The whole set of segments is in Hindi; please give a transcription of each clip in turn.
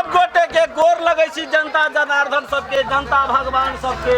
सब गोटे के गोर लगे छी जनता जनार्दन सबके, जनता भगवान सबके।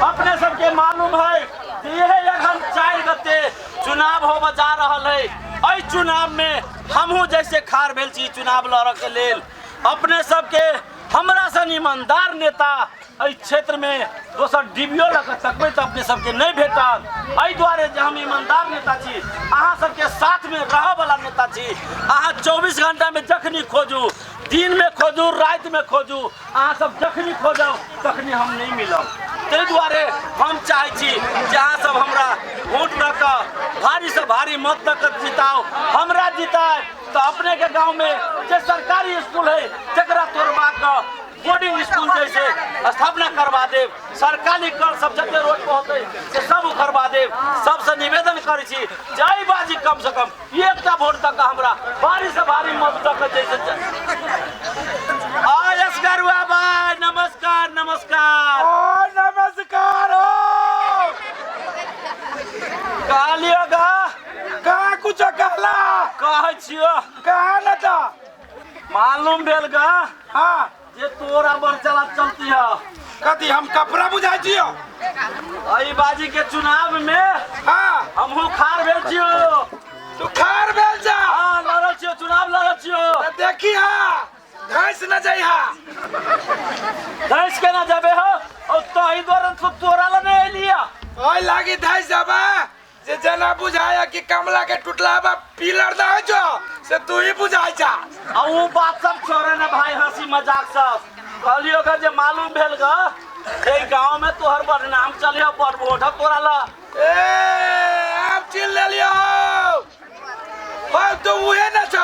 अपने सबके मालूम है कि यह अखन 4 गते चुनाव हो जा रहल है। एहि चुनाव में हमहू जैसे खार भेल छी चुनाव लड़े के लेल। अपने सबके हमरा सन ईमानदार नेता एहि क्षेत्र में दोसर डिबियो लग तकबै तो अपने सबके नहीं भेटत। एहि दुआरे जे हम ईमानदार नेता छी, अहाँ सबके साथ में रह वाला नेता छी। अहाँ 24 घंटा में जखनी खोजू, दिन में खोजू, रात में खोजू, अहाँ सब जखनी खोजब तखनी हम नहीं मिलब। ताहि दुआरे हम चाहे छी जे अहाँ सब हमरा वोट दऽ कऽ भारी से भारी मत दऽ कऽ जिताओ। हमरा जिताए तो अपने के गांव में जे सरकारी स्कूल है जकरा तोड़वा कऽ बोर्डिंग स्कूल जैसे स्थापना करवा देव। सरकारी कर सब जते रोड पर होते से सब उखड़वा देव। सबसे निवेदन करै छी जय बाजी कम से कम एकटा वोट तक हमरा भारी से भारी मत तक जैसे। असगरुआ भाई नमस्कार। नमस्कार नमस्कार हो। कहलियो गा कहाँ कुछ कहला कहै छियो कहाँ न था मालूम भेल गा। हाँ जे तोरा बर चला चलती है कथी हम कपड़ा बुझाई छियो। अई बाजी के चुनाव में हाँ हमहू खार भेल छियो। तू खार भेल जा। हाँ लड़ल छियो, चुनाव लड़ल छियो। त देखी हाँ घास न जाई हाँ धैस के ना जाबे हो और तो ही द्वारा तो तोरा ला नहीं लिया। ओए लागी धाई जाबा जे जना बुझाया कि कमला के टूटला बा पिलर दा जो से तू ही बुझाई जा। अब वो बात सब छोड़े ना भाई, हंसी मजाक सब कहलियो का जे मालूम भेल गा जे गांव में तोहर बदनाम चलियो बड़ वोट तोरा ला। ए आप चिल ले लियो हो तो उहे न छ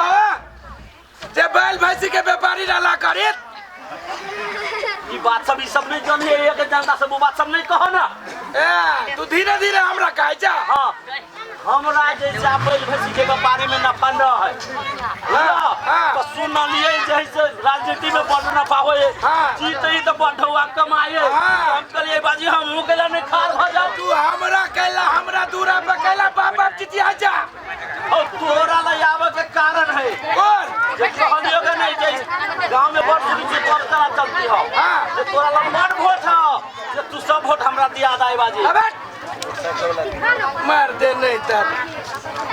जे बैल भैंसी के व्यापारी डाला करे। ई बात सब नहीं जानिए, एक जनता से वो बात सब नहीं कहो ना। ए तू धीरे धीरे हमरा कह जा। हाँ हमरा जैसे बैल भैंसी के व्यापारी में नफा न है। हाँ। तो सुन लिए जैसे राजनीति में बड़ नफा होए हाँ। जीते तो बढ़ौआ कमाए। हाँ। हम कहलिए बाजी हम केला नहीं खार भ जा। तू हमरा कहला हमरा दूरा पे कहला बाप बाप चिचिया जा। और तोरा ला आवे के कारण है कौन जे कहलियो के नहीं जे गांव में बड़ सुनी से कब चला चलती हो। हाँ। जे तोरा ला मन वोट हो जे तू सब वोट हमरा दिया दाई बाजी। अबे मार दे नहीं तब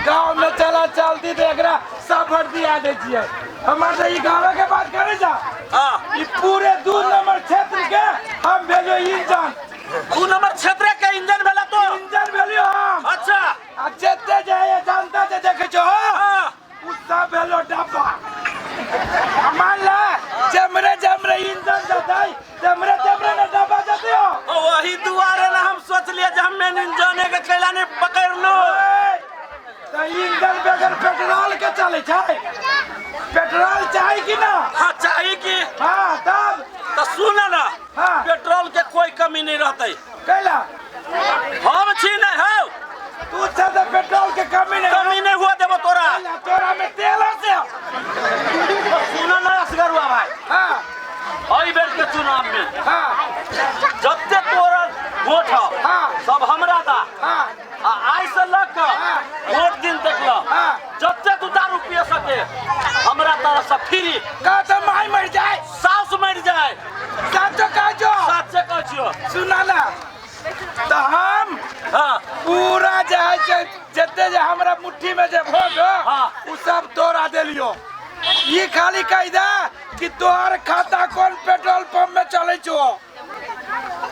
गांव में चला चलती देख रहा सब भर दिया दे छिए। हमारे ई गांव के बात करे जा। हां ई पूरे 2 नंबर क्षेत्र के हम भेलो इंजन। 2 नंबर क्षेत्र के इंजन भेला तो इंजन भेलियो हम। अच्छा आ जेते जाए जानता जे देखे छो हां उ सब भेलो डब्बा। मान ला जमरे इंजन जताई जमरे न डब्बा जते हो। वही दुआरे ना हम सोच लिए जे हम इंजन के कैला ने पकड़ लो। तो इंजन बगैर पेट्रोल के चले छै। पेट्रोल चाहिए कि ना। हाँ चाहिए कि हाँ तब तो सुना ना। हाँ। पेट्रोल के कोई कमी नहीं रहते। कैला हम छी नहीं हो तू से तो पेट्रोल के कमी नहीं हुआ देबो तोरा। तोरा में तेल से। तो सुना ना असगरुआ भाई, हाँ एहि बेर के चुनाव में हाँ जते तोरा वोट हो हाँ। सब हमरा दा। हाँ आज से लग हाँ। वोट दिन तक लो हाँ। जते तू दारू पिए सके हमरा तरफ से फ्री। का तो माई मर जाए सास मर जाए साचो का जो साथ से कह छियो। सुना ना तो हम हाँ पूरा जाए जते जे हमरा मुट्ठी में जे वोट हो हाँ। उ सब तोरा देलियो। ये खाली कह दे कि तोहर खाता कौन पेट्रोल पंप में चले छो।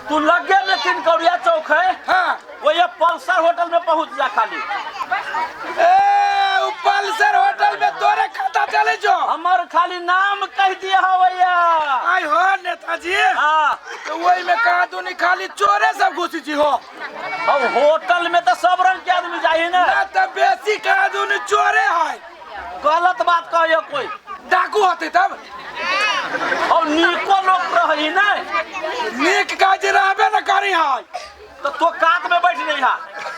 तू लगे में 3 कौड़िया चौक है हाँ वो ये पल्सर होटल में पहुंच जा खाली। ए उ पल्सर होटल में तोरे खाता चले छो। हमार खाली नाम कह दिया हो भैया। आई हो नेताजी हाँ तो वही में कहा तू नहीं खाली चोरे सब घुसी छी हो। अब होटल में तो सब रंग के आदमी जाए ना। ना तो बेसी कहा तू नहीं चोरे है। गलत बात कहियो कोई डाकू होते तब और नीको लोग रही ना नीक काज रहबे न करी है। तो कात में बैठ नहीं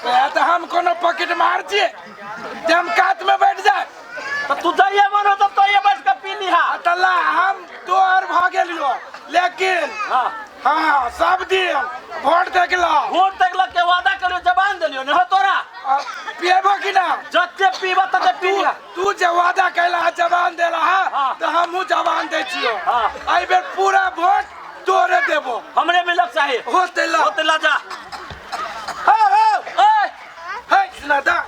है तो हम कोनो पॉकेट मार छिए जे हम कात में बैठ जाए। तो तू जाइए मन हो तो ये बैठ के पी लिहा। तल्ला हम तोर भाग गेलियो लेकिन हाँ हाँ सब दिन वोट देखला वोट तक के वादा करियो जबान दिलियो नहीं हो तोरा। पिएबो कि ना जते पीबा तते पी लिया। तू जे वादा कैला जवान देला हाँ। तो हमहू जवान दे छियो। हाँ। आई बेर पूरा वोट तोरे देबो। हमरे मिलक चाहिए होते ला होते ला जा। ए है सुना दा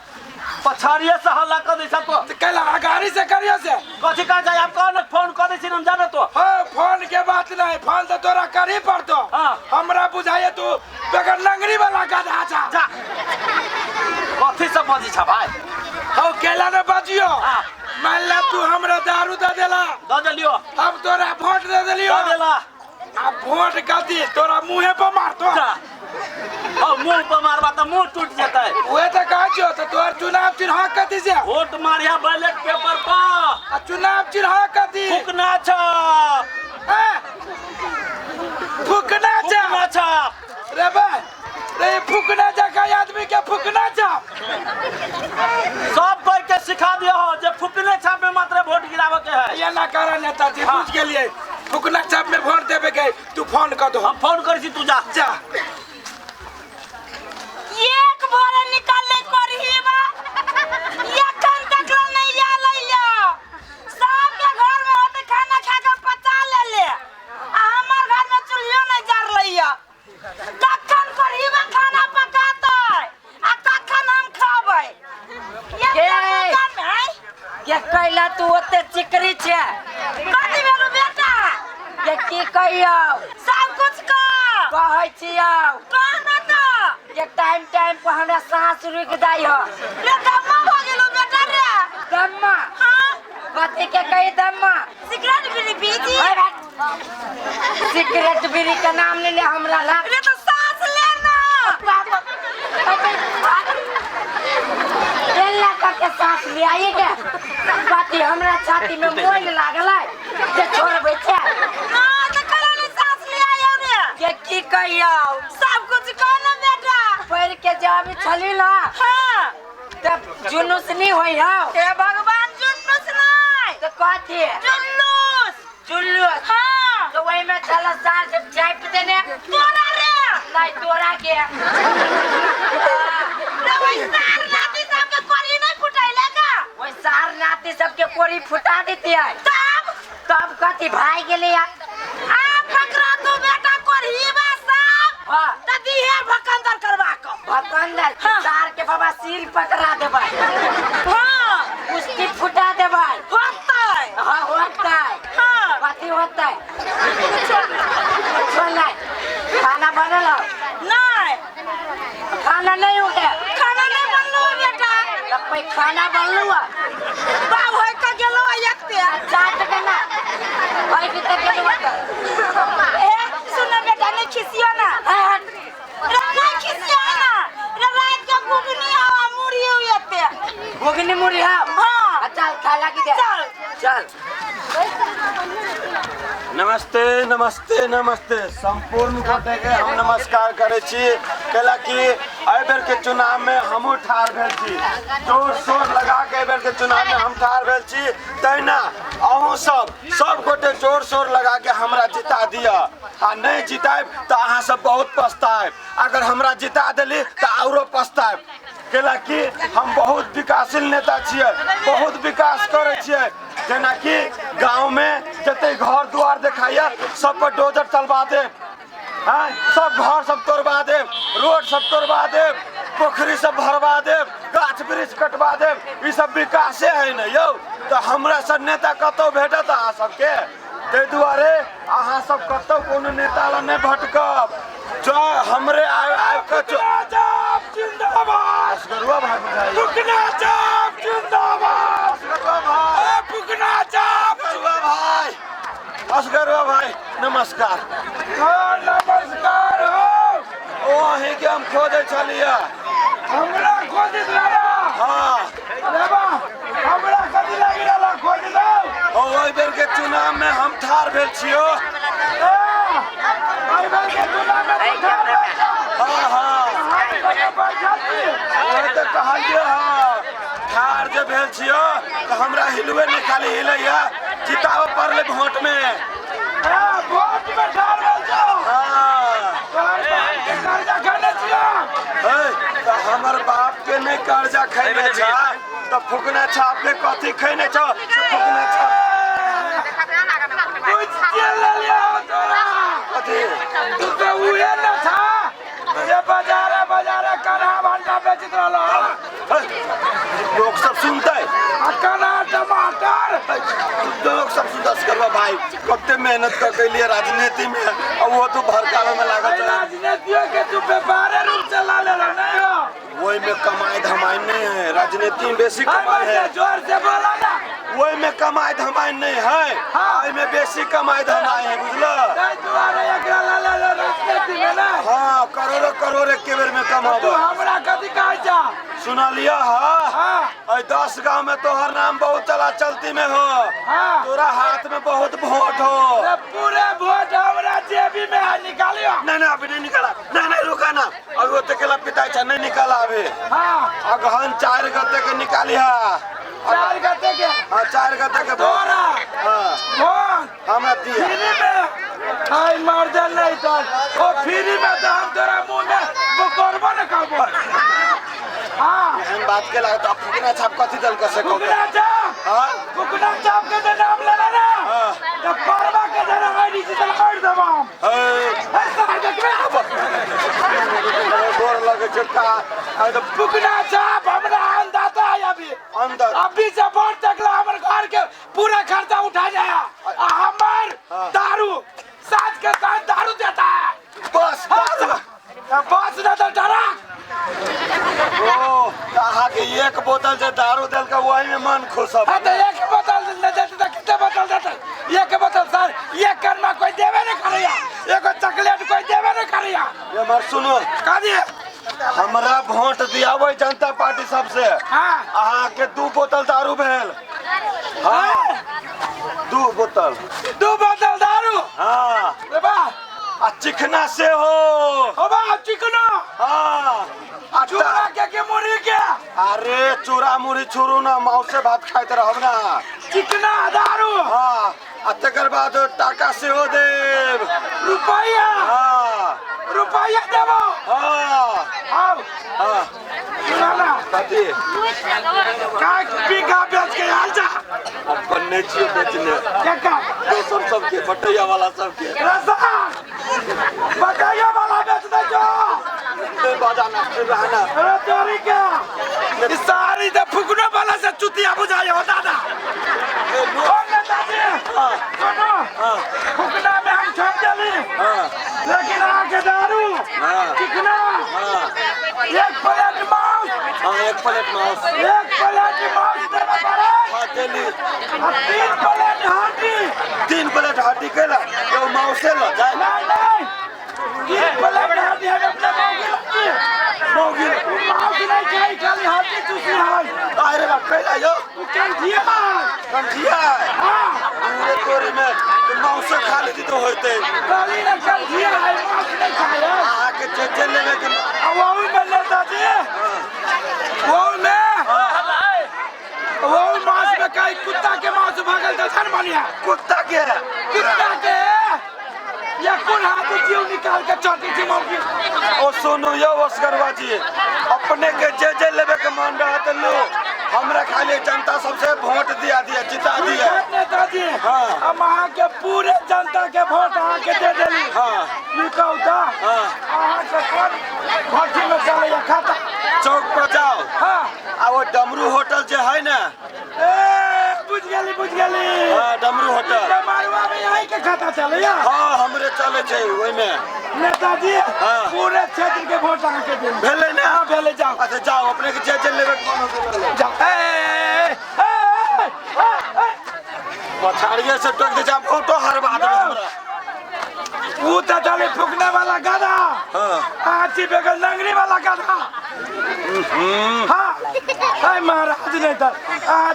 पछाड़िए से हल्ला कर दैसा तो कैला अगाड़ी से करियो से कथी का जाय आप कौन फोन कर दैसी हम जानो तो। हाँ फोन के बात नहीं फोन तो तोरा कर ही पड़तो। हाँ। हमरा बुझाए तू बगैर लंगड़ी वाला गधा जा जा कथी से बजी छ भाई। हो केला न बजियो। हाँ। मान ला तू हमरा दारू दे देला द देलियो अब तोरा वोट दे देलियो। द देला अब वोट कथी तोरा मुंहे पर मारतो। जा ओ मुंह पर मारबा त मुंह टूट जेतै। ओए त कहजो त तोर चुनाव चिन्ह कथी से वोट मारिया बैलेट पेपर पर आ चुनाव चिन्ह कथी फुकना छ फुकना जा फुकना छ। रे बे रे फुकना जा का आदमी के फुकना जा सब कोई के सिखा दियो हो जे फुकने छाप में मात्र वोट गिरावे के है। ये ना करा नेताजी हाँ। पूछ के लिए फुकना छाप में वोट देवे के तू फोन कर दो। हम फोन करी छी तू जा जा एक भोरे निकाले करहीबा एखन तक नहीं आलैया। सबके घर में होते खाना खा के पचा ले आ हमर घर में चूल्हियो नहीं जर लैया। कखन करहीबा खाना पकातै आ कखन हम खाबै ये काम है के कैला तू ओते चिकरी छे कथी भेलु बेटा के की कहियो सब कुछ का कहै छियौ कहना तो के टाइम पर हमरा सांस रुक जाय हो। रे दम्मा हो गेलु बेटा रे। दम्मा हां कथी के कही दम्मा सिगरेट बीड़ी पीजी सिगरेट बीड़ी के नाम ले ले हमरा ला रे तो सांस लेना एला के सांस ले आइए के बाती हमरा छाती में मोल लागल है जे छोड़बै छे ना तो कला नहीं सांस ले आयो रे। के की कहियो सब कुछ कहना बेटा। पढ़ के जब छली ना हां तब जुनूस नहीं होई हो हे भगवान जुलूस नहीं तो कथी जुलूस जुलूस हां तो वही में चला साल से चाप देने तोरा रे नहीं तोरा के रे वही सार नाती सब के कोरी नहीं फुटाइले का वही सार नाती सबके कोरी फुटा देती है तब कथी भाई गेले यार आ फकरा तू बेटा कोरहीबा सब हां त दिहे भकंदर करवा को भकंदर सार के बाबा सिर पकड़ा देबै हां उसकी फुटा देबै होतै हां होतै हां कथी होतै छोला खाना बनल नहीं खाना नहीं हो गया खाना नहीं बनलो बेटा तब पे खाना बनलू बाब होय के गेलो एकते चाट के ना भाई के तक गेलू ए सुन बेटा नहीं खिसियो ना रे नहीं खिसियो ना रे रात के घुगनी हवा मुड़ी हुएते घुगनी मुड़ी है हां चल खाला की दे चल चल नमस्ते नमस्ते नमस्ते संपूर्ण गोटे के हम नमस्कार करे छी कैला कि एहि बेर के चुनाव में हमहू ठाढ़ भेल छी जोर शोर लगा के एहि बेर के चुनाव में हम ठाढ़ भेल छी तहिना अहूँ सब गोटे जोर शोर लगा के हमरा जिता दिया आ नहीं जिताब तो अहाँ सब बहुत पछताएब अगर हमरा जिता देली तो औरो पछताएब कैला कि हम बहुत विकासशील नेता छियै बहुत विकास करे छियै जेना कि गाँव में जते घर दुआर देखाइए सब पर डोजर चलवा दे सब घर सब तोड़वा दे रोड सब तोड़वा दे पोखरी सब भरवा दे गाछ वृक्ष कटवा दे ई सब विकासे है न यौ तो हमरा सब नेता कतौ भेटत अहाँ सबके ताहि दुआरे अहाँ सब कतौ कोनो नेता ला नहीं भटकब जो हमरे आब के जिंदाबाद असगरुआ भाई बुझाई फुकना छाप जिंदाबाद असगरुआ भाई फुकना छाप भाई असगरुआ भाई नमस्कार नमस्कार हो ओ अहीं के हम खोजे छलिए हमरा खोजित रहा हाँ रे बा हमरा कथी लागि रहा खोजित दो ओहि बेर के चुनाव में हम ठाढ़ भेल छियो आई बार के चुनाव में हाँ हाँ वही तो कहलिए हाँ ठाढ़ जे भेल छियो तो हमरा हिलवे नहीं खाली हिलैया जिताओ पड़ले वोट में वोट में ठाड़ रहल छौ हाँ तोहर बाप के कर्जा खने छियो तो हमर बाप के नहीं कर्जा खैने छ त फुकना छाप के कथी खैने छ फुकना छाप कुछ चल लिया तोरा कथी तू तो उहे न था ये बाजारे कना भंडा बेचत रहलो लोग सब सुनते कना टमाटर लोग सब सुनता करवा भाई कते मेहनत कर के लिए राजनीति में और वो तो भड़कावे में लागल है राजनीतियों के तू व्यापार रूप चला ले रहा नहीं हो वही में कमाई धमाई नहीं है राजनीति में बेसी कमाई है जोर से बोला ना वही में कमाई धमाई नहीं है वही में बेसी कमाई धमाई है बुझलो तुम्हारे एकरा ला ले राजनीति में ना हाँ करोड़ के बेर में तू कमाबो हमरा कथी कह जा सुना लिया हाँ 10 गांव में तोहर नाम बहुत चला चलती में हो हाँ तोरा हाथ में बहुत वोट हो ये पूरे वोट हमरा जेबी में है निकालियो नहीं अभी नहीं निकाला नहीं रुका ना अभी वो तेकेला पिता नहीं निकाला अभी हाँ अगहन 4 गते के निकाली है 4 गते के हाँ 4 गते के तोरा हाँ कौन हमरा दिया फ्री में हाय मर्दन नहीं तो ओ फ्री में तो हम तोरा मुंह में वो करबो न करबो हाँ एहन बात के लागत अब फुकना छाप कथी दल कर सको कुकड़ा चाप हाँ कुकड़ा चाप के तो नाम लेना ना हाँ। तो परवा के देना है डिजिटल कार्ड देबो हम ऐसा देख में अब गोर लगे चक्का तो कुकड़ा चाप हमरा अंदाजा है अंदर अभी से वोट तकला हमर घर के पूरा खर्चा उठा जाया हमर दारू साथ के साथ दारू देता है बस बस न तो डरा ओ कहा कि एक बोतल से दारू दल का वही में मन खुश हो हाँ तो एक बोतल न देते तो कितने बोतल देते एक बोतल सर एक कर्मा कोई देवे नहीं करिया एगो चॉकलेट कोई देवे नहीं करिया ये मर सुनो कह दिए हमरा वोट दियावे जनता पार्टी सबसे हाँ अहाँ के 2 बोतल दारू भेल हाँ 2 बोतल 2 बोतल दारू हाँ रे बा आ चिकना से हो ओ बा चिकनो हाँ चूड़ा के मुड़ी के अरे चूड़ा मुड़ी छोड़ू ना माँ से भात खाते रहो ना चिकना दारू हाँ आ तकर बाद टाका से हो देव रुपया हाँ रुपया देबो हाँ आओ हाँ सुना ना कथी का बीघा बेच के आल जा अपन नहीं छिए बेचने क्या दोसर सबके बटैया वाला सबके रसा बताइए वाला बेच दे जो बजाना फिर रहना अरे तोरी क्या इस सारी तो फुकने वाला से चुतिया बुझाया हो दादा कौन नेताजी सुनो फुकना में हम छोड़ चली लेकिन आके दारू चिकना एक प्लेट मांस हाँ 1 प्लेट मांस देना पड़े हाँ दिल्ली 3 प्लेट हांडी 3 प्लेट हड्डी केला यो मांसे ल जाए नहीं 3 प्लेट हांडी है अपने मौगी मांस नहीं खाई खाली हांडी चूसी है अरे बा केला यो कंठिया कंठिया हाँ पूरे तोरी में मांसे खा लेती तो होते काली ना कंठिया है मांस नहीं खाया आके जेल लेवे के वो में लेता जी वो में मांस में कई कुत्ता के मांस भागल तो धन बनिया कुत्ता के या कौन हाथ जीव निकाल के चोटी थी मौकी ओ सुनो यो अस्करवा जी अपने के जे लेवे के मन रहा तो लो हमरा खाली जनता सबसे वोट दिया जिता दिया नेताजी हाँ। हम अहाँ के पूरे जनता के वोट अहाँ के दे देली हाँ लिखौ तो हाँ अहाँ के कौन भट्टी में चले या खाता चौक पर जाओ हाँ आ वो डमरू होटल जे है ना बुझ गेली हाँ डमरू होटल मारवा में यही के खाता चले या हाँ हमरे चले छे ओई में नेताजी हाँ। पूरे क्षेत्र के वोट अहाँ के देली भेले ना हाँ भेले जाओ अच्छा जाओ अपने के जे लेवे के मन हो जाओ पछाड़िए से टोक दे जा फोटो हरवा दे हमरा वो तो चले फूकने वाला गधा हाँ आची बेगल नंगरी वाला गधा हाँ हाय महाराज ने तो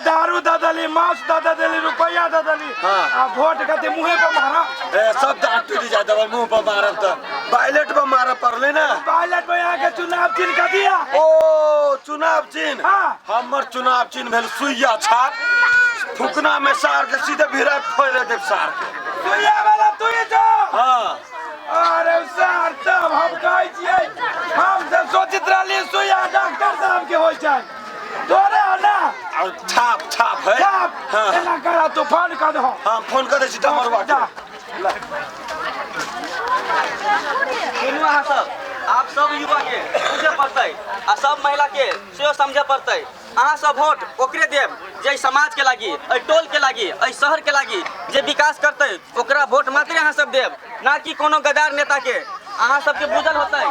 दारू दादली मांस दादली रुपया दादली हाँ। वोट कते मुहे पे मारा ए सब दांत टूट जाए दवा मुंह पर मारब तो बैलेट पर मारब पड़ले ना पायलट में आके चुनाव चिन्ह कर दिया ओ चुनाव चिन्ह हाँ। हमर चुनाव चिन्ह भेल सुइया छाप फुकना में सार के सीधे भिड़ा फोड़े देव सार के सुइया वाला तू ही जो हाँ अरे सर तब हम कहे छियै हम सब सोचित रहली सुइया डॉक्टर साहब के होय जाए तोरे है ना और छाप छाप है छाप हाँ एना करा तू फोन कर दो हाँ फोन कर दे छी डमरवा के सुनू अहाँ सब आप सब युवा के बुझे पड़तै आ सब महिला के सेहो समझे पड़तै अहाँ सब वोट ओकरे देब जे समाज के लागी एहि टोल के लागी एहि शहर के लागी जे विकास करतै ओकरा वोट मात्रे अहाँ सब देब ना कि कोनो गद्दार नेता के अहाँ सबके बुझल होतै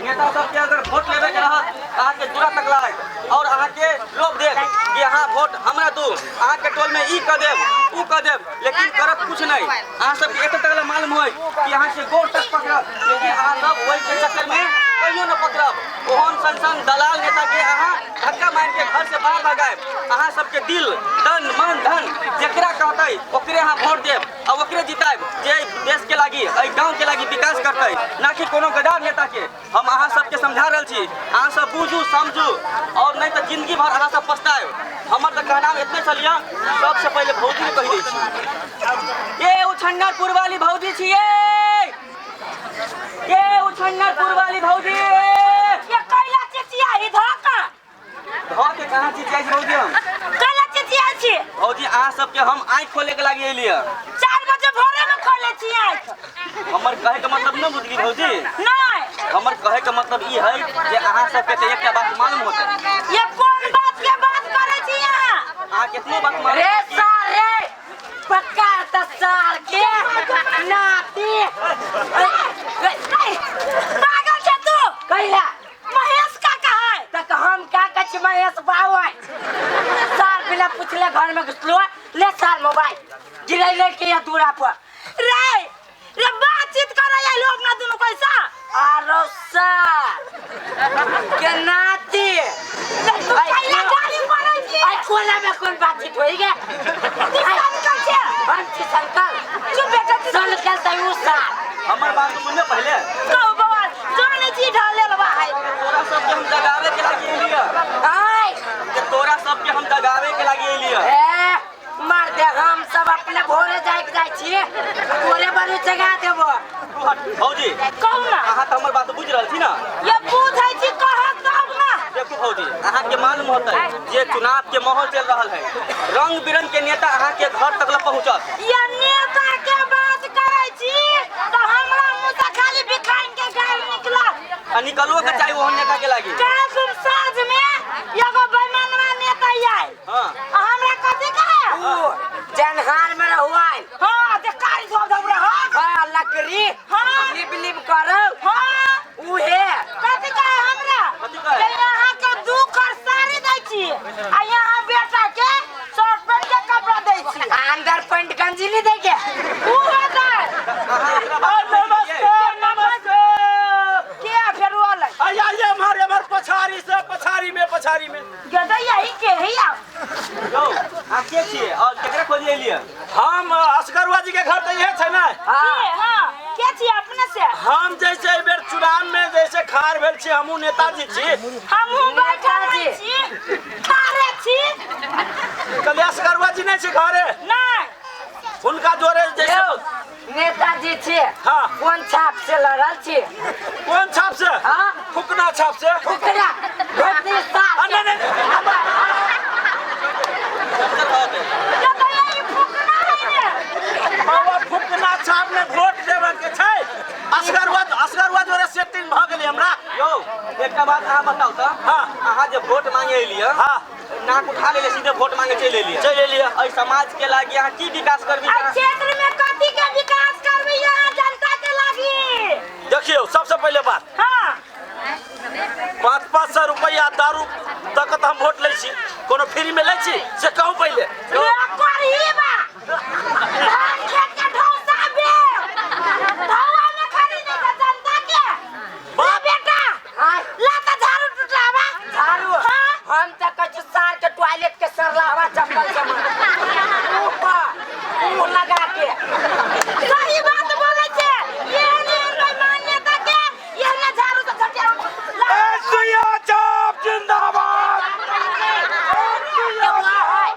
नेता सबके अगर वोट लेबे के रहत अहाँ के दूरा तक लागत और अहाँ के लोभ देब कि अहाँ वोट हमरा दू अहाँ के टोल में ई क देब ऊ क देब लेकिन करत कुछ नहीं अहाँ सबके एते तक मालूम होय कि अहाँ के गोड़ तक पकड़ब लेकिन अहाँ सब ओहि के चक्कर में कहियो न पकड़ब ओहन सन दलाल नेता के अहाँ धक्का मार के घर से बाहर भगाएब अहाँ सबके दिल तन मन धन जेकरा कहतै ओकरे अहाँ वोट देब और ओकरे जिताएब जे देश के लागी एहि गांव के लागी विकास करतै ना कि कोनो गद्दार नेता के हम अहाँ सबके समझा रहल छी अहाँ सब बुझू समझू और नहीं तो जिंदगी भर अहाँ सब पछताएब हमर तो कहना एतने चलिए सबसे पहले भौजी के कहि दै छी ये उछन्नरपुर वाली भौजी छियै ये उछन्नरपुर वाली भौजी ये कैला चिचिया ही धोका के कहाँ चीज चाहिए भौजी हम कैला चिचिया छी भौजी अहाँ सबके हम आँख खोले के लागी एलियै 4 बजे भोरे में खोले छी आँख हमर कहे के मतलब न बुझली भौजी नहीं हमर कहे के मतलब ई है जे अहाँ सबके तो एकटा बात मालूम होतै ये कौन बात के बात करे छी यहाँ अहाँ कितनो बात मालूम रे सारे पक्का 10 साल के नाती पागल छे तू कैला महेश का कहा है तक हम का कछ महेश बाबू साल बिना पूछले घर में घुसलो ले साल मोबाइल गिरैले के या दूरा पर रे बातचीत करे ये लोग ना दोनों कैसा आरो साल के नाती तू कैला गाड़ी पड़ै छी आई कोला में कौन बातचीत होई गे तू संकल छे हम छी संकल चुप बेटा तू संकल तयू साल हमर बात सुनने पहले तो बाबा जाने छी ढाले लबा है तोरा सबके हम जगावे के लागी एलियै आई तोरा सबके हम जगावे के लागी एलियै ए मार दे हम सब अपने भोरे जाय छी भोरे बारे जगा देबो भौजी कहू ना अहाँ तो हमर बात बुझ रहल छी ना ये बुझै छी कहा तब ना देखो भौजी अहाँ के मालूम होतै जे चुनाव के माहौल चल रहल है रंग बिरंग के नेता अहाँ के घर तक पहुँचत ये नेता के बात करे छी तो हमरा मुंह से खाली बिखाइन के गाल निकला आ निकलबो के चाही ओहन नेता के लागी काल सुन साँझ में एगो बेईमानवा नेता आयल हां हमरा कथि कहे जनहार में रहुआई हां जे कारी सब दबरे हां हां लकड़ी हां लिप लिप करो हां उहे कथि कहे हमरा कथि कहे? जे यहाँ के दू कर साड़ी दै छी आ यहाँ बेटा के शर्ट पैंट के कपड़ा दै छी अंदर पैंट गंजी नहीं देगे ऊ होता अहाँ एकरा बात नमस्ते के फेर वाला आइए हमारे पछाड़ी में गदा यही के है या यौ अहाँ के छियै और केकरा खोजी एलियै हम असगरुआ जी के घर तो ये है ना हां के छी अपने से हम जैसे एहि बेर चुनाव में जैसे खार भेल छी हमहू नेताजी छी हमहू बैठल छी खारे छी कल असगरुआ जी नहीं छी घरे नहीं उनका जोरे जैसे नेताजी छे हाँ। कौन छाप से लड़ल छे कौन छाप से हाँ। फुकना छाप से फुकरा धोती साफ नहीं नहीं गदा यही फुकना है ने बाबा फुकना छाप में वोट देवे के छै असगरुआ जोरे सेटिंग भ गेलै हमरा यौ एकटा बात अहाँ बताउ त हाँ। अहाँ जे वोट मांगे एलियै हाँ। नाक उठा लेले सीधे वोट मांगे चल एलियै एहि समाज के लागी अहाँ की विकास करबी आ क्षेत्र में कथि के विकास करबी यहाँ जनता के लागी देखियो सबसे पहले बात हां 500 रुपया दारू तक हम वोट लै छी कोनो फ्री में लै छी से कहू पहले ये करहीबा धान खेत के ढौसा बे धौआ में खरीदे के जनता के बा बेटा हाँ। ला त झाड़ू टुटावा झाड़ू हाँ। हम तक कछु सार के टॉयलेट के सरलावा चप्पल से ऊपर मुंह लगा के सही बात बोले छे ये नहीं मान्यता के ये ना झाड़ू से झटिया सुइया चाप जिंदाबाद केवा है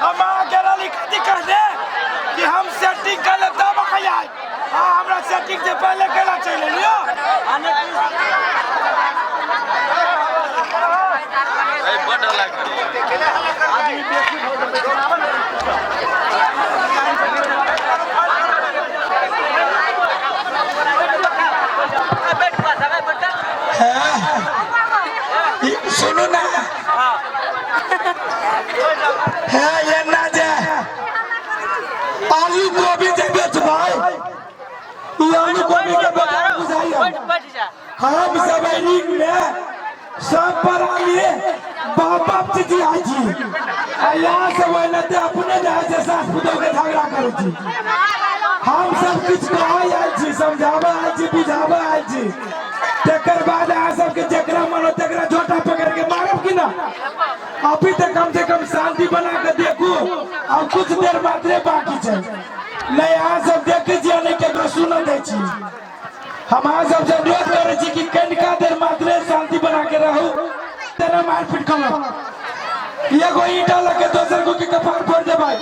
हम आगे रही कथी कह दे कि हम सेटिंग कर ले तब आए हाँ हमरा सेटिंग से पहले केला चले लियो आने बड़ा लाग आदमी बेसी हो जाए सुनो ना है ये ना जे आलू गोभी के बेच भाई ये आलू गोभी के बेच हम सब रीक में सब पर आलिए बाप जी आई जी यहाँ से वो लेते अपने जाए से सास पुतों के झगड़ा करो जी हम सब कुछ कहे आए छी समझावे आए छी बुझावे आए छी तेकर बाद आ सबके जकरा मनो तकरा झोटा पकड़ के मारब कि ना अभी तक कम से कम शांति बना के देखू अब कुछ देर मात्रे बाकी है नहीं अहाँ सब देखे छियै नहीं केकरो सुन दै छी हम अहाँ सब से अनुरोध करे छी कि कनिका देर मात्रे शांति बना के रहू तेना मारपीट करो एगो ईंटा लगे दोसर को के कपार फोड़ देबै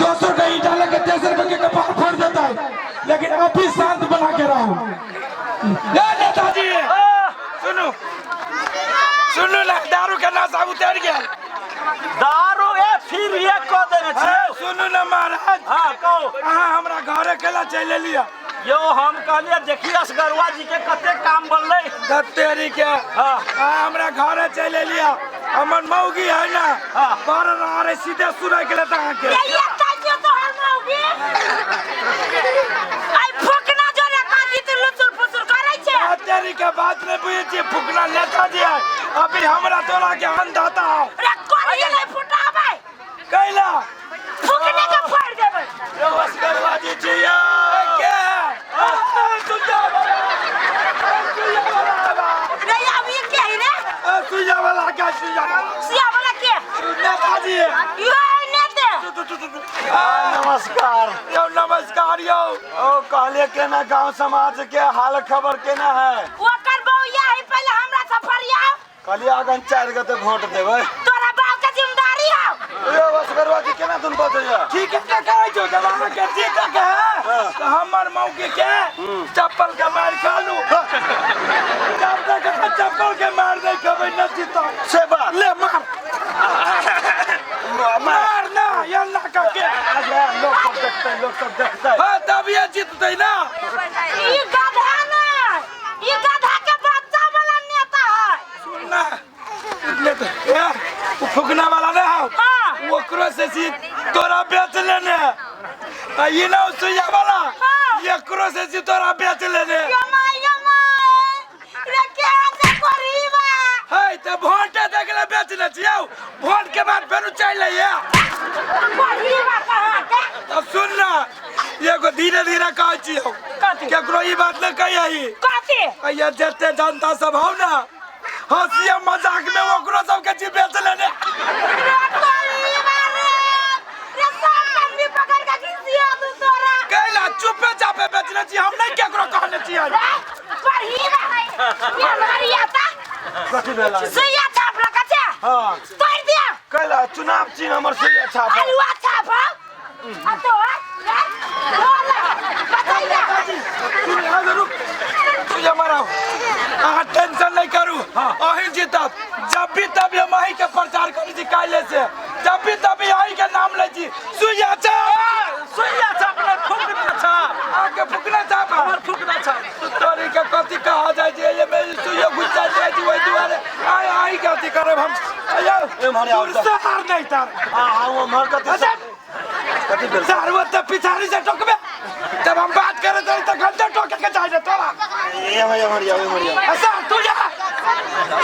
दोसर का ईंटा लगे तेसर को के कपार फोड़ देतै लेकिन अभी शांत बना के रहू नेताजी सुनो सुनो ना दारू के नशा उतर गया दारू ए फिर ये कह देने छे सुनो ना महाराज हां कहो अहाँ हमरा घरे केला चले लिया यो हम कहलिए देखिए असगरवा जी के कते काम बनले दत्तेरी के हां हमरा घरे चले लिया हमर मौगी है ना पर रहे सीधे सुरई के लेता के ये काजियो तो हर मौगी आई फुकना जोरे काजी तू लुचुर फुसुर करे छे दत्तेरी के बात नहीं बुझे छी फुकना नेताजी है अभी हमरा तोरा के अंधाता रे कोन ये नहीं फुटाबे कैला फुकने के फोड़ देबे यो असगरवा जी छिया के रे अब ये के है रे सुइया वाला क्या सुइया सिया वाला के नेताजी यो नेते नमस्कार यो नमस्कार यो ओ कहले केना गांव समाज के हाल खबर केना है ओकर बौया है पहले हमरा सफरिया कहलिए आगन 4 गते वोट देबै तोरा बाप के जिम्मेदारी है यो असगरवा जी केना तुम बतैया ठीक है कहै छौ जवान के जीत के तो हमर मौके के चप्पल के मार खा लू जब तक चप्पल के मार नहीं खबै न जीतो से बात ले मार मार ना ये ना का के लोग सब देखते हां तब ये जीततै ना ई गधा ना ई गधा के बच्चा वाला नेता है सुनना नेता यार वो फुकना वाला ना हो हां ओकरो से सीट तोरा बेच लेने ये ना सुइया वाला ये करो से सीट तोरा बेच लेने यमाई रे के से करीबा है तो वोट देखले बेचले छियौ वोट के बाद फेर चल ले करीबा कहां के अब सुन ना एगो धीरे धीरे कहै छियौ कथी केकरो ई बात न कहियै कथी ये जते जनता सब हौ ना हंसिया मजाक में ओकरो सब के चीज बेच लेने रे करीबा रे सब भी पकड़ के खिसिया तू तोरा कैला चुपे चापे बेचले छी हम नहीं केकरो कहने छियै करीबा ये मारिया ता कथी भेला सुइया छाप लगा छे हां तोड़ दिया कैला चुनाव चिन्ह हमर से अच्छा है अलुआ छाप आ तो बोला बताइए सुन हां रुक तुझे मारो आ टेंशन नहीं करू अही जीतत जब भी तब ये माही के प्रचार करी छी काले से जब भी तब यही के नाम ले छी सुइया छाप ना फुकना छाप आके फुकना छाप हमर फुकना छाप तोरी के कथी कहा जाय छै ये मेरी सुइया गुस्सा जाय छी ओइ दुआरे आई कथी करब हम आयो ए मारे आउ तू सहार नहीं तार हां वो मर कथी कथी भेल सारवत तो पिछाड़ी से टोकबे जब हम बात करे तो घंटे टोके के चाहिए तोरा ये मरिया ऐसा तू जा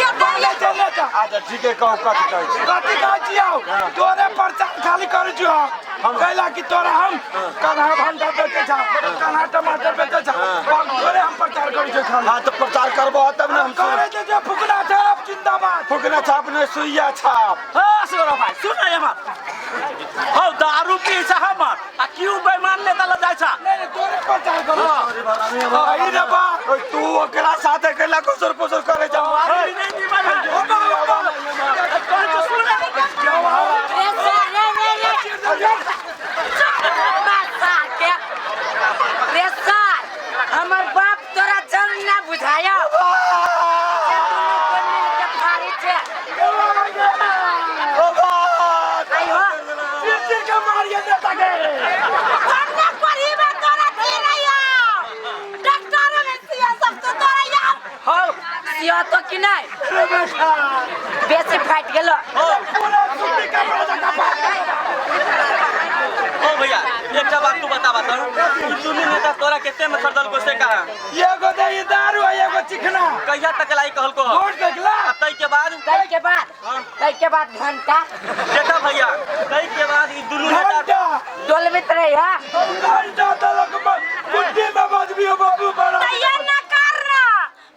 ये बोले चले जा अच्छा ठीक है कहो कथी कहै छी कथी कहै छियौ तोरे प्रचार खाली करै छियौ हम कहला कि तोरा हम कन्हा भंडा बेचे छ कन्हा टमाटर बेचे छ तोरे हम प्रचार करै छियौ खाली हां तो प्रचार करबो तब ना हम करे जे फुकना छाप जिंदाबाद फुकना छाप ने सुइया छाप हां सुनो भाई सुन ये बात हौ दारू पी छ हमर आ क्यों बेईमान नेता ल जाय छ नहीं तोरे प्रचार करो आई रे बा तू ओकरा साथे कैला कोसर कोसर करे जा अरे नहीं निमन है तो सुन रे रहतो कि नहीं रे बेटा बेसी फाट गेलो पूरा सुनी कपड़ा जका ओ भैया एक बात तू बतावा तो दुनू नेता तोरा केते में खरदल को से कहा एगो दे ई दारू है एगो चिकना कहिया तक लाई कहल को वोट देखला तई के बाद घंटा देखा भैया तई के बाद ई दुनू नेता घंटा डोलबित रही है घंटा तलक कुट्टी में बजबी हो बाबू बड़ा तैयार ना कर ना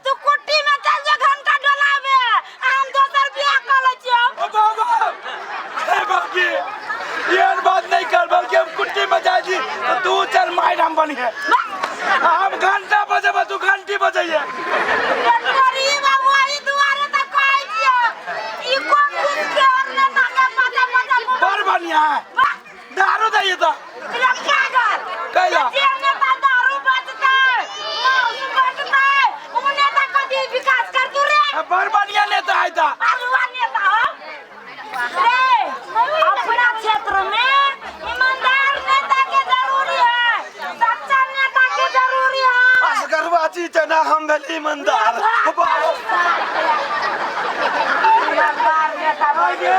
तू कुट्टी में चल जा घंटा डोलावे हम दोसर बियाह कर ले छियो ओ बाबा हे बाबी ये बात नहीं कर बल्कि हम कुट्टी में जाई जी तो तू चल माइड हम बनी है हम घंटा बजे तू घंटी बजाइए डोरी बाबू आई दुआरे तक कहै छियो ई कोन कुछ के और नेता के पता बड़ बढ़िया है दारू दइए तो रे पागल कैला जे नेता दारू बेचते मौस काटते उ नेता कदी विकास कर तू रे बड़ बढ़िया नेता है था आलुआ नेता हो रे अपना क्षेत्र में ईमानदार नेता के जरूरी है सच्चा नेता के जरूरी है असगरबाजी जना हम भली ईमानदार ईमानदार नेता आगे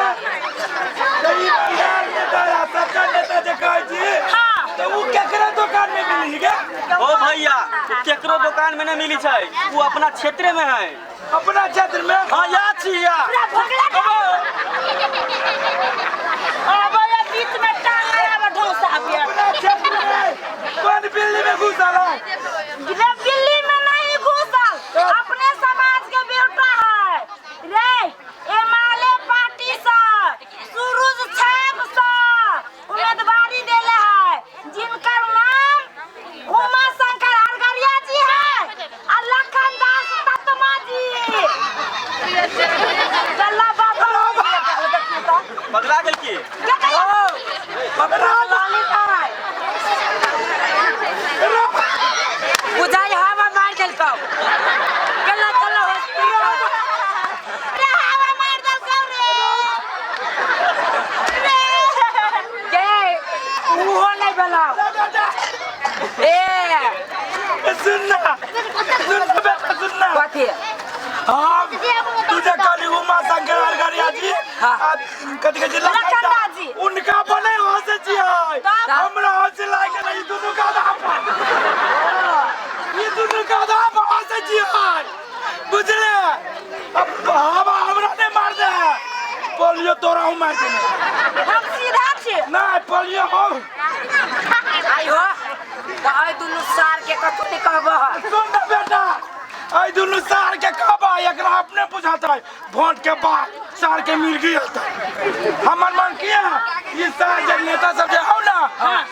ईमानदार नेता सच्चा नेता जे कहै छी हाँ तो वो केकरा दुकान में मिली गे ओ भैया केकरो दुकान में नहीं मिली छै वो अपना क्षेत्र में है अपना क्षेत्र में हां या छिया पूरा भगला अब ये बीच में टांग लगा ढोसा बिया अपना क्षेत्र में कौन बिल्ली में घुसल है रे दिल्ली में नहीं घुसल अपने समाज के बेटा है रे एमाले पार्टी से सुरुज छाप से उम्मीदवारी देले है जिनकर नाम उमा शंकर अरगरिया जी है और लखन दास तत्मा जी चला बाबा बदला गेल की पकड़ा बुझाई हवा मार देलको चलो चलो हॉस्पिटल रे हवा मार दल रे के उहो नहीं भेलो ए सुनना बेटा सुनना कथी हम तुझे करी उमा शंकर अरगरिया जी हाँ। कथी के जिला लखनदा जी। उनका बने हो से छी हमरा हो से लागे नहीं दुनु का दाम ये दुनु का दाम हो से छी बुझले अब हवा हमरा ने मार दे पोलियो तोरा हूं मार दे हम सीधा छी ना पोलियो हो आई हो तो आई दुनु सार के कथु नहीं कहबो सुन ना बेटा आई दुनु सार के कहबा एकरा अपने बुझाता है वोट के बाद सार के मिल गई होता हमर मन किया ये सार जे नेता सब जे हो ना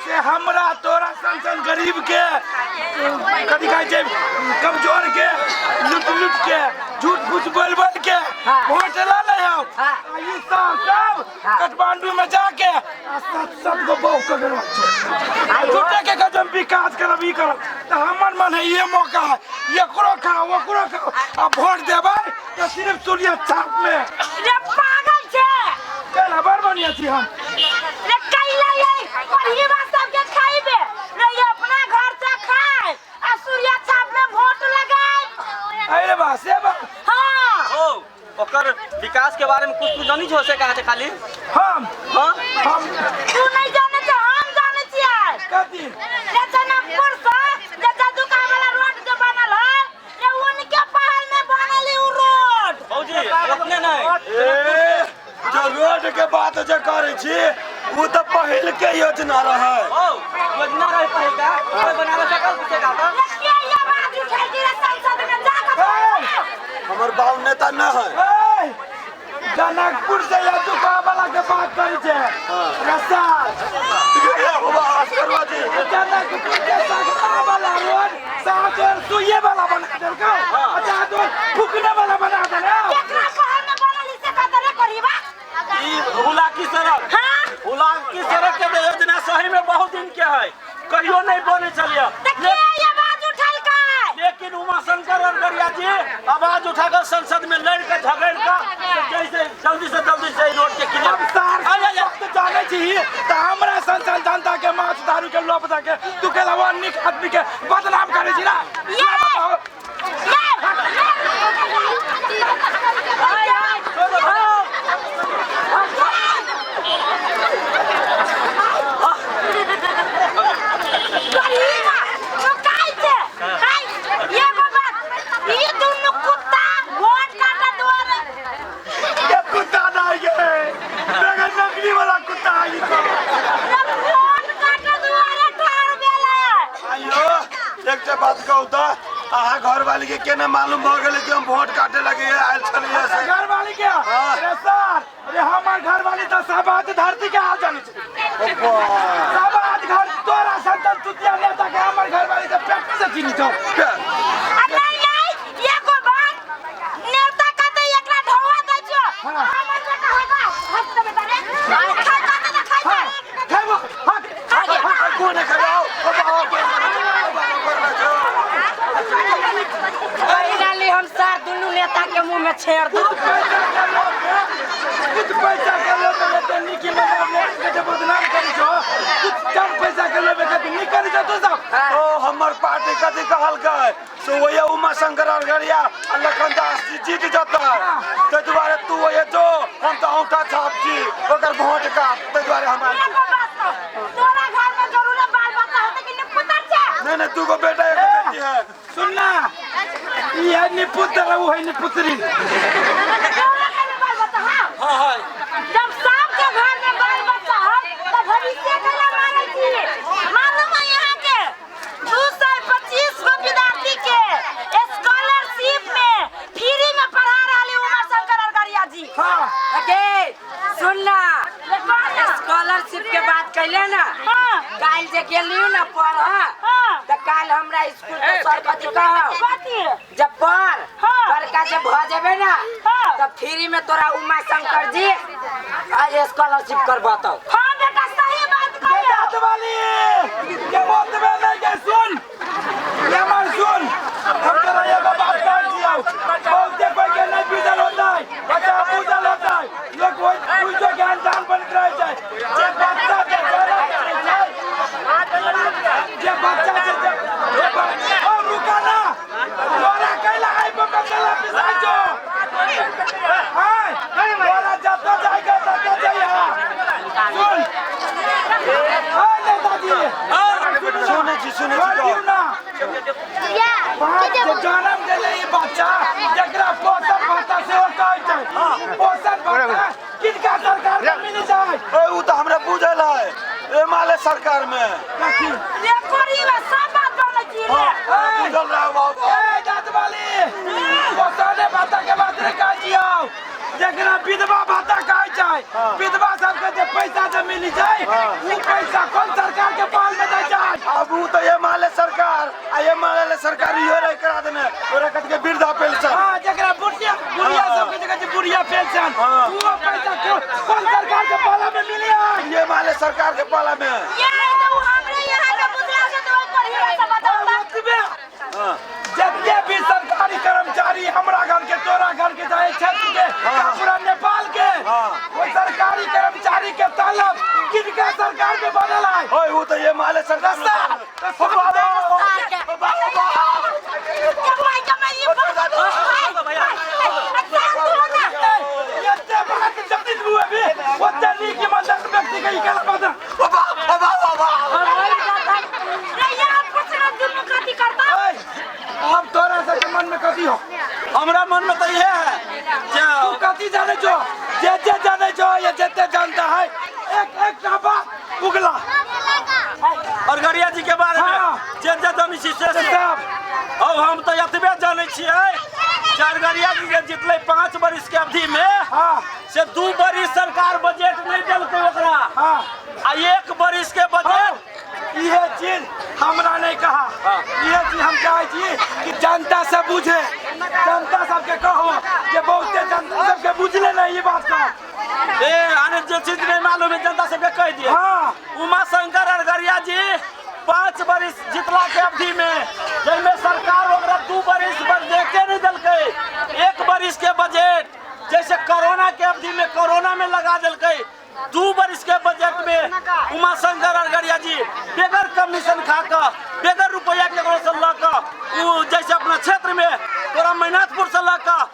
से हमरा तोरा संसन गरीब के कदी कहै छै कमजोर के लूट के झूठ फूस बोल के वोट ला ले हो ये सार सब काठमांडू में जाके सब को बहु कर झूठे के कदम विकास करब ई करब त हमर मन है ये मौका है ये करो खाओ वो करो खाओ अब वोट देबै तो सिर्फ सूर्य छाप में रे पागल छे कल हबर बनिया छी हम रे कैला ये परिवार सब के खाइबे रे ये अपना घर से खाए आ सूर्य छाप में वोट लगाए अरे बा से बा हां ओ ओकर विकास के बारे में कुछ तू जानी छो से कहा थे खाली हम हां तू नहीं जाने तो हम जाने छियै कथी रे जनकपुर से जे जादूका वाला रोड जो बनल है रे उनके पहल में बनली उ रोड भौजी अपने नहीं ए जो रोड के बात जे करे छी वो तो पहल के योजना रहे ओ योजना रहे पहले का कोई बनावे सकल से का रे के ये बात उठाई दी रे संसद में जाकर हमर बाबू नेता न है ए जनकपुर से यादुका वाला के बात करी छे रस्ता ये बाबा असरवा जी जनकपुर के सागरा वाला रोड सागर सुये वाला बना देलको अच्छा तो फुकने वाला बना देना एकरा पहल में बनली से कदरे करीबा ई हुलाकी सड़क हां हुलाकी सड़क के तो योजना सही में बहुत दिन के है कहियो नहीं बने चलिए देखिए ये आवाज उठल का लेकिन उमा शंकर अरगरिया जी आवाज उठाकर संसद में लड़ कर झगड़ कर जैसे जल्दी से रोड के अब सार तो जाने छी त हमरा संसद जनता के माछ दारू के लोभ द के तू के लवा निक आदमी के बदनाम करे छी ना ये एक से बात कहू तो अहाँ घर वाली के केना मालूम हो गेल कि हम वोट काटे लगे आयल छलिए से घर वाली क्या अरे सर अरे हमार घर वाली तो सब हाथ धरती के हाथ जाने सब हाथ घर तोरा संतन चुतिया नेता के हमार घर वाली तो पेट से चीनी छौ नहीं ये को बात नेता कहते एकरा ढोवा दै छो हमर बेटा होगा हट दे बेटा रे खाई वो हट कोने कराओ फाइनली हम सार दुनू नेता के मुंह में छेड़ दो कुछ पैसा के लोग लेते निकी में अपने के बदनाम करी छो कुछ कम पैसा के लोग के नहीं करी छो तू सब ओ हमर पार्टी कथी कहल गए सो वो उमा शंकर अरगड़िया लखन दास जी जीत जाता ते दुआरे तू वो जो हम तो औंठा छाप छी ओकर वोट का ते दुआरे हमार तोरा घर में जरूर बाल बच्चा होते कि निपुतर छे नहीं तू को बेटा एक बेटी है सुनना ये निपुत्र वो है निपुत्री तोरा घर में बाल बच्चा हां हां जब सबके घर में बाल बच्चा है तो भविष्य के लिए माने छी मालूम है यहाँ के 225 गो विद्यार्थी के स्कॉलरशिप में फ्री में पढ़ा रहली उमा शंकर अरगड़िया जी हां ओके सुनना स्कॉलरशिप के बात कैले ना काल जे गेलियो ना पढ़ तो काल हमरा स्कूल के सरपंच कह जब बड़का जब भ जेबे ना तो फ्री में तोरा उमा शंकर जी आज स्कॉलरशिप करबतो हां बेटा सही बात कहले बात वाली ये बात में नहीं के सुन ये मार सुन हम तेरा ये बात कर दिया बहुत कोई के नहीं बिजल होता है बच्चा पूजल होता है लोग कोई जो ज्ञान दान बन रहे जाए जे बच्चा के करे जे बच्चा जे ओ रुका ना तोरा कैला आई बका चला पिसाई जो हां तोरा जाता जाएगा जाता जाइए सुन हां नेताजी सुने जी ना जन्म दिले ई बच्चा जकरा पोषण भाता से हो कहै छै पोषण भाता किनका सरकार में मिल जाए ए उ तो हमरा बुझल है ए माले सरकार में कथी रे कोरी में सब बात बोले छी रे बुझल रहा बाबू ए दाद वाली पोषण भाता के बात रे कह दियो जकरा विधवा भाता कहै छै विधवा सबके जे पैसा जे मिल जाए उ पैसा कोन सरकार के पाल में दे जाए अब उ तो ये माले सरकार आ ये माले सरकार इहो रे करा देने ओरा कत के वृद्धा पेंशन हां जकरा बुढ़िया सबके जगह जे बुढ़िया पेंशन वो पैसा कौन सरकार के पाला में मिली है ये माले सरकार के पाला में ये तो हमरे यहाँ के बुझला से तो पढ़िए सब बताओ जते भी सरकारी कर्मचारी हमरा घर के तोरा घर के जाए क्षेत्र के पूरा नेपाल के वो सरकारी कर्मचारी के तलब किनका सरकार में बनल है ओए उ तो ये माले सरकार हम तोरा से मन में कथी हो हमरा मन में तो ये है क्या तू कथी जाने जो जे जाने जो ये जेते जानता है एक बात उगला अरगड़िया जी के बारे हाँ। में जे जानी छी से सब अब हम तो एतबे जाने छियै कि अरगड़िया जी जे जितले 5 वर्ष के अवधि में हाँ से 2 वर्ष सरकार बजट नहीं देलकै ओकरा हाँ आ 1 वर्ष के बजट ये चीज हमरा नहीं कहा ये चीज हम चाहे छी कि जनता से बुझे जनता सबके कहो कि बहुते जनता सबके बुझले नहीं ये बात का ए आने जो चीज नहीं मालूम है जनता से कह दिए हाँ उमा शंकर अरगड़िया जी 5 वर्ष जितला के अवधि में जैमे सरकार ओकरा 2 वर्ष बजट नहीं देलकै 1 वर्ष के बजट जैसे कोरोना के अवधि में कोरोना में लगा देलकै 2 वर्ष के बजट में उमा शंकर अरगड़िया जी बेगर कमीशन खा कर बेगर रुपया केकरो से ल कर जैसे अपना क्षेत्र में तोरा मैनाथपुर से ल कर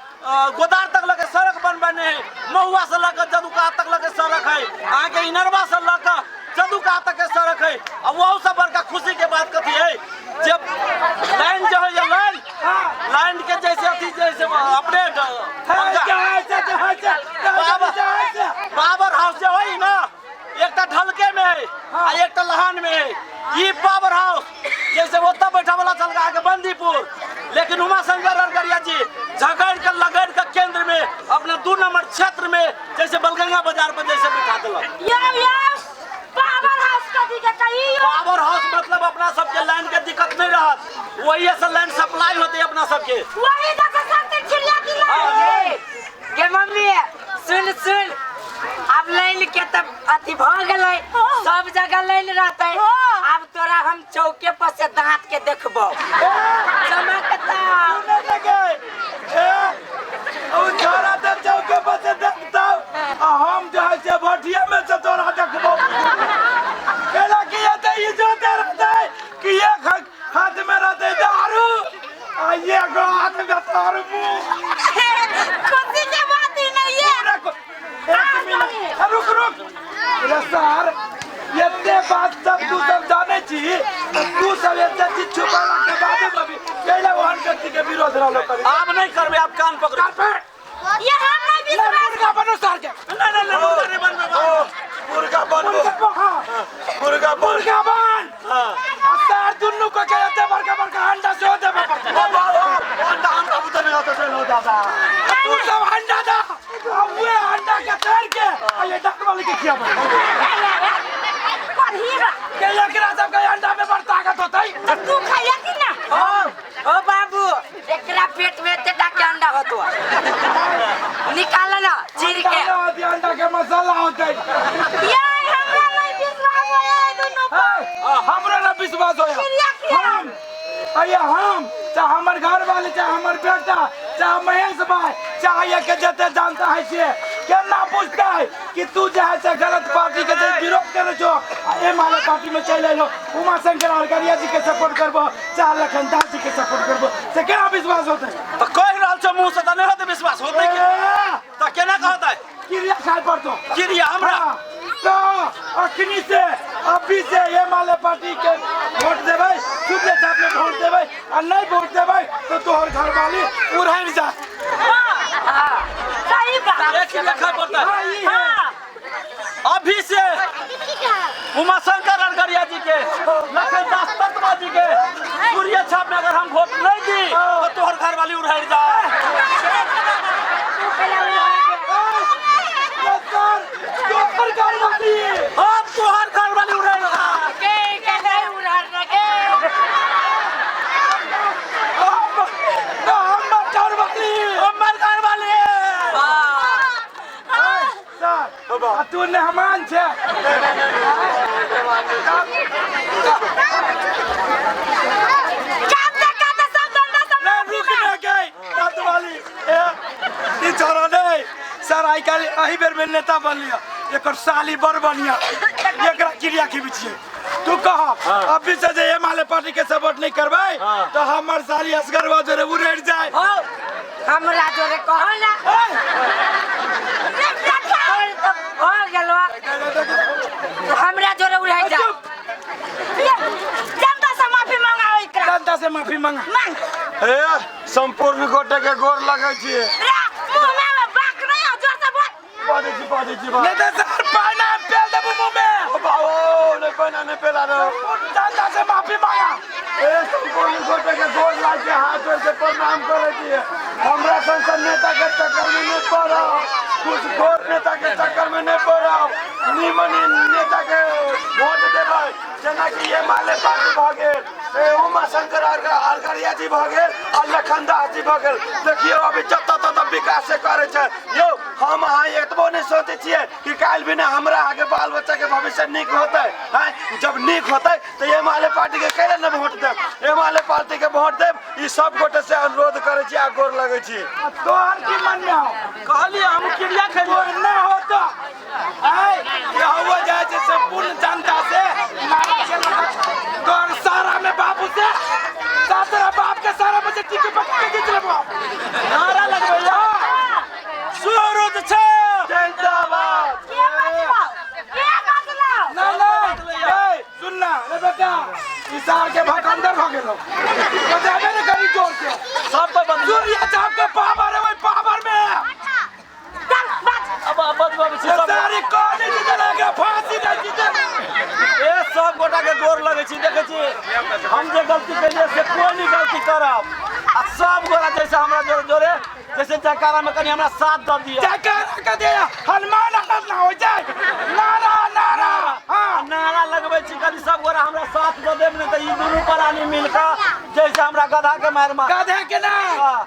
गोदार तक लगे सड़क बनवाने है महुआ से ल कर जदुका तक लगे सड़क है आगे इनरवा से ल कर जदुका तक के सड़क है अब वो सब बड़का खुशी के बात कथी है जब लाइन जो है लाइन के जैसे अथी जैसे अपने पावर हाउस जो है ना एक ढलके में है एक लहान में है ये पावर हाउस जैसे वो बैठा वाला चल लेकिन उमाशंकर अरगरिया जी झगड़ के लगड़ के केंद्र में अपने 2 नंबर क्षेत्र में जैसे बलगंगा बाजार पर जैसे बिठा दिलक। पावर हाउस कथी के कहियो? पावर हाउस मतलब अपना सबके लाइन के दिक्कत नहीं रहत, वही से लाइन सप्लाई होती है अपना सबके। वही जगह सबसे चिड़िया की लाइन। के मम्मी सुन अब लाइन के तब अति भ गेलै, सब जगह लाइन रहते। अब तोरा हम चौके पर से दांत के देखबो चमकता चौके पर से देखता हम जो है से भटिया में से तोरा देखबो केला की ये जोते रहता है कि ये हाथ में रहते दारू आ ये हाथ में दारू खुशी के बात ही नहीं है। रुक सर ये बात सब तू सब जाने छी, तू सब ये चीज छुपाला के बाद में केला वहन करती के विरोध रहलो कर। आप नहीं करबे, आप कान पकड़ो। ये हम नहीं मुर्गा बनो सर के नहीं मुर्गा नहीं बनबे। मुर्गा बन सर दुन्नु को कहते बड़का अंडा से होते अंडा उतर नहीं होता चलो दादा तू सब अंडा दा अब वो अंडा के तोड़ के ये डॉक्टर वाले के खिया के एकरा सब का अंडा में बड़ ताकत होता है। तू खाया कि ना? ओ बाबू एकरा पेट में तेटा के अंडा होतो निकाल ना चीर के अंडा के मसाला होता है। ये हमरा नहीं विश्वास होया दोनों को। हमरा ना विश्वास होया हम चाहे हमारे घर वाले चाहे हमारे बेटा चाहे महेश भाई चाहे ये के जते जानता है से क्या ना पूछता है कि तू जो है गलत पार्टी के विरोध करे छो एम वाले पार्टी में चले लो उमाशंकर अरगरिया जी के सपोर्ट करबो चाहे लखन दास जी के सपोर्ट करबो से क्या विश्वास होता है? तो कह रहल छ मुंह से त नहीं होते विश्वास होते कि त केना कहता है क्रिया खाए पड़तो क्रिया हमरा तो अखनी से अभी से ये वाले पार्टी के वोट देबै सुबह छाप में वोट देबै और नहीं वोट देबै तो तोहर घर वाली उड़ाई जा। सही बात। एक ही लिखा पड़ता है। अभी से उमाशंकर अरगरिया जी के लखन दास तत्वा जी के सूर्य छाप में अगर हम वोट नहीं दी तो तोहर घर वाली उड़ाई जा। तोहर घर वाली हाँ तोहर घर वाली उड़ाई जा। तू मेहमान छे सर आई काल अही बेर में नेता बन लिया एक साली बड़ बढ़िया एक क्रिया की बिछिए तू कह अभी से जे एम वाले पार्टी के सपोर्ट नहीं करबै तो हमर साली असगरवा जोरे उड़े जाए हमरा जोरे कहो ना हो गेलो हमरा जोरे उड़ाई जा। जनता से माफी मांगा एकरा। जनता से माफी मांगा मांग ए संपूर्ण गोटे के गोर लगे छी मुंह में बाक नहीं हो जोर से बोल। पादे जी बात नेता सर पाना पेल दे मुंह में बाओ ने पाना ने पेला रो जनता से माफी मांगा ए संपूर्ण गोटे के गोर लागे हाथ जोड़ के प्रणाम करे छी हमरा संसद नेता के चक्कर में नहीं पड़ो कुछ गोर नेता के चक्कर में नहीं पड़ो निमनी नेता के वोट देबै जना कि ये माले पार्टी भ गेल ए उमाशंकर अरगरिया जी भ गेल और लखन दास जी भ गेल देखियो अभी जत तत विकास से करे छै यो हम अहाँ एतबो नहीं सोचे छिए कि काल भी ना हमरा आगे बाल बच्चा के भविष्य नीक होतै हैं जब नीक होतै तो ये माले पार्टी के कैले न वोट देब ये माले पार्टी के वोट देब ई सब गोटे से अनुरोध करे छी आ गोर लगे छी तोहर की मन में हो कहलिए हम क्रिया खेल ना होता ये हुआ जाए जे संपूर्ण जनता से तोहर सारा में बाबू से सारा बाप के सारा बच्चे टिके पकड़ के खींच लेबो नारा लगबै सूरज छ जिंदाबाद ना सुनना रे बेटा ई सार के भाग अंदर हो गेलो बजाबे ने करी जोर से सब पे बंद सूर्य चाप के पावर है वही पावर में अब बदबा छी सब सारी कौन जीतेगा फांसी नहीं जीते ए सब गोटा के गोर लगे छी देखे छी हम जे गलती करिए से कोई नहीं गलती करब आ सब गोरा जैसे हमरा जोरे जोरे जैसे जयकारा में कनी हमरा साथ दे दिया जयकारा का दिया हनुमान अकल ना हो जाए नारा नारा हाँ नारा लगबै छी कनी सब गोरा हमरा साथ दे देब ने त ई दुनू प्राणी मिलकर जैसे हमरा गधा के मार गधे के ना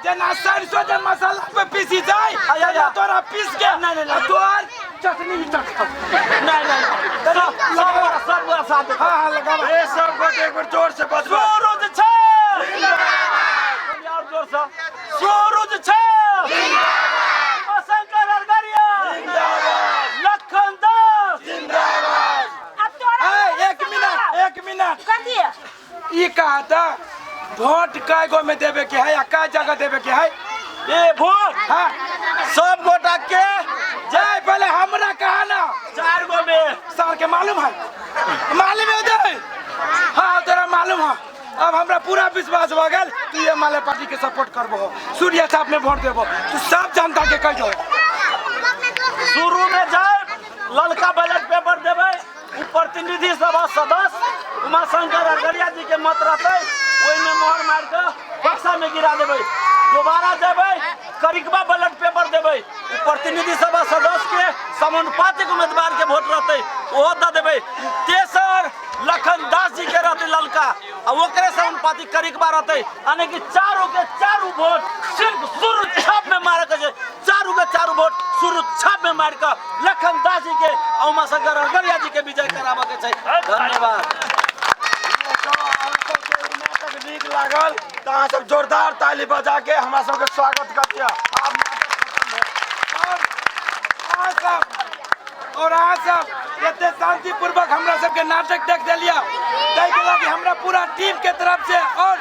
जना सरसों के मसाला पे पीसी जाए या तोरा पीस के नहीं तोर चटनी चट नहीं सब गोरा साथ हां लगा ए सब गोटे एक बार जोर से बजबा सूरज छै और जोर से सूरज छै जिंदाबाद शंकर अरगरिया जिंदाबाद लखन दास जिंदाबाद अब तोरा एक मिनट कर दिए ई कहा था वोट काय गो में देवे के है या काय जगह देवे के है ए वोट हां सब गोटा के जाए पहले हमरा कहा ना 4 गो में सर के मालूम है दे हाँ तेरा मालूम है अब हमरा पूरा विश्वास हो गल तू ये माले पार्टी के सपोर्ट करबो सूर्य साहब में वोट देबो तू सब जनता के कह दो शुरू में जाए ललका बैलेट पेपर देवे प्रतिनिधि सभा सदस्य उमाशंकर अरगरिया जी के मत रहते ओहि में मोहर मार के बक्सा में गिरा देवे दोबारा देवे करिकबा बैलेट पेपर देवे प्रतिनिधि सभा सदस्य के समानुपातिक उम्मीदवार के वोट रहते वो दे देवे तेसर लखन दास जी के रहते ललका और ओकरे समानुपातिक करिकबा रहते यानी कि चारों के चारों वोट सिर्फ शुरू छाप में मारे के चारों के चारों वोट शुरू छाप में मार के लखन दास जी के और उमाशंकर अरगरिया जी के विजय कराबे के छै धन्यवाद नीक लागल तो अहाँ सब जोरदार ताली बजा के हमरा सबके स्वागत करते और अहाँ सब एते शांतिपूर्वक हमरा सबके नाटक देख दिलिया ताहि के लागी हमरा पूरा टीम के तरफ से और